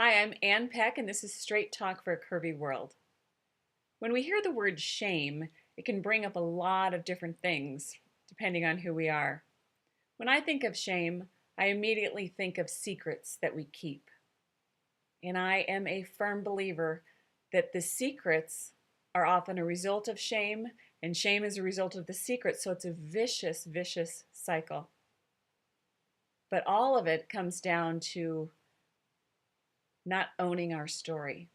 Hi, I'm Ann Peck, and this is Straight Talk for a Curvy World. When we hear the word shame, it can bring up a lot of different things, depending on who we are. When I think of shame, I immediately think of secrets that we keep. And I am a firm believer that the secrets are often a result of shame, and shame is a result of the secret, so it's a vicious, vicious cycle. But all of it comes down to not owning our story.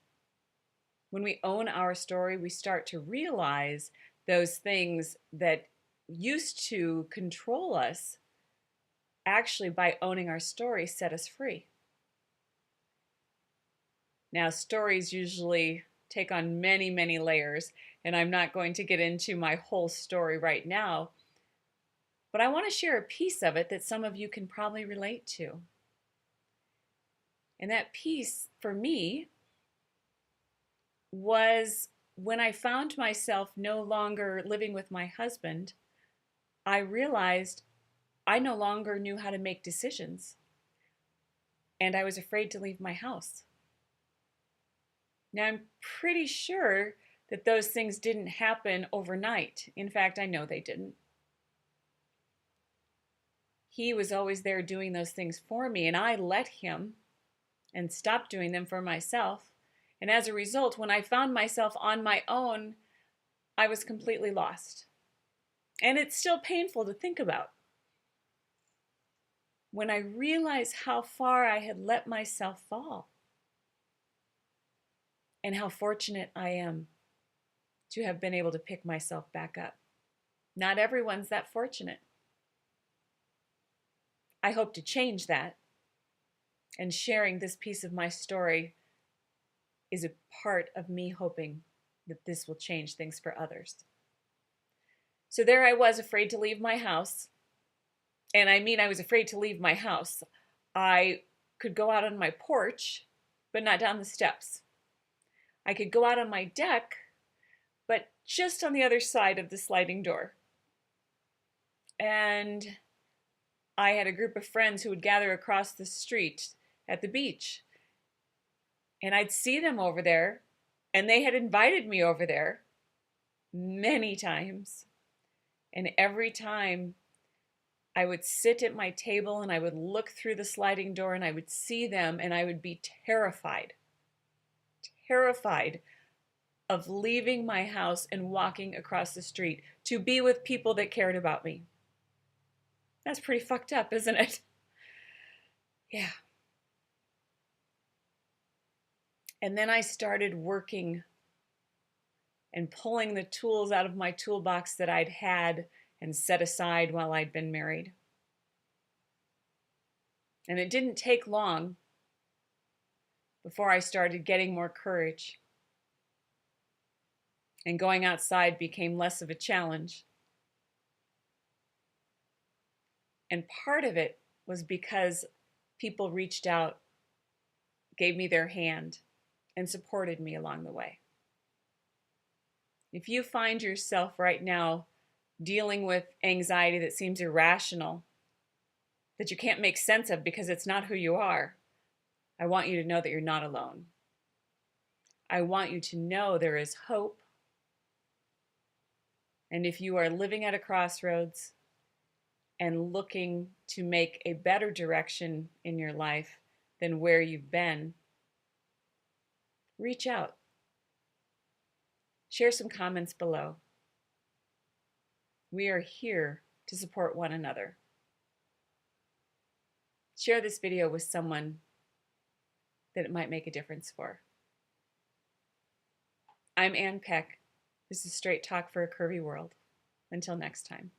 When we own our story, we start to realize those things that used to control us, actually, by owning our story, set us free. Now, stories usually take on many, many layers, and I'm not going to get into my whole story right now, but I want to share a piece of it that some of you can probably relate to. And that piece, for me, was when I found myself no longer living with my husband. I realized I no longer knew how to make decisions, and I was afraid to leave my house. Now, I'm pretty sure that those things didn't happen overnight. In fact, I know they didn't. He was always there doing those things for me, and I let him and stopped doing them for myself. And as a result, when I found myself on my own, I was completely lost. And it's still painful to think about. When I realized how far I had let myself fall, and how fortunate I am to have been able to pick myself back up. Not everyone's that fortunate. I hope to change that, and sharing this piece of my story is a part of me hoping that this will change things for others. So there I was, afraid to leave my house. And I mean, I was afraid to leave my house. I could go out on my porch, but not down the steps. I could go out on my deck, but just on the other side of the sliding door. And I had a group of friends who would gather across the street at the beach. And I'd see them over there, and they had invited me over there many times. And every time I would sit at my table and I would look through the sliding door and I would see them, and I would be terrified of leaving my house and walking across the street to be with people that cared about me. That's pretty fucked up, isn't it? Yeah. And then I started working and pulling the tools out of my toolbox that I'd had and set aside while I'd been married. And it didn't take long before I started getting more courage. And going outside became less of a challenge. And part of it was because people reached out, gave me their hand, and supported me along the way. If you find yourself right now dealing with anxiety that seems irrational, that you can't make sense of because it's not who you are, I want you to know that you're not alone. I want you to know there is hope. And if you are living at a crossroads and looking to make a better direction in your life than where you've been, reach out. Share some comments below. We are here to support one another. Share this video with someone that it might make a difference for. I'm Ann Peck. This is Straight Talk for a Curvy World. Until next time.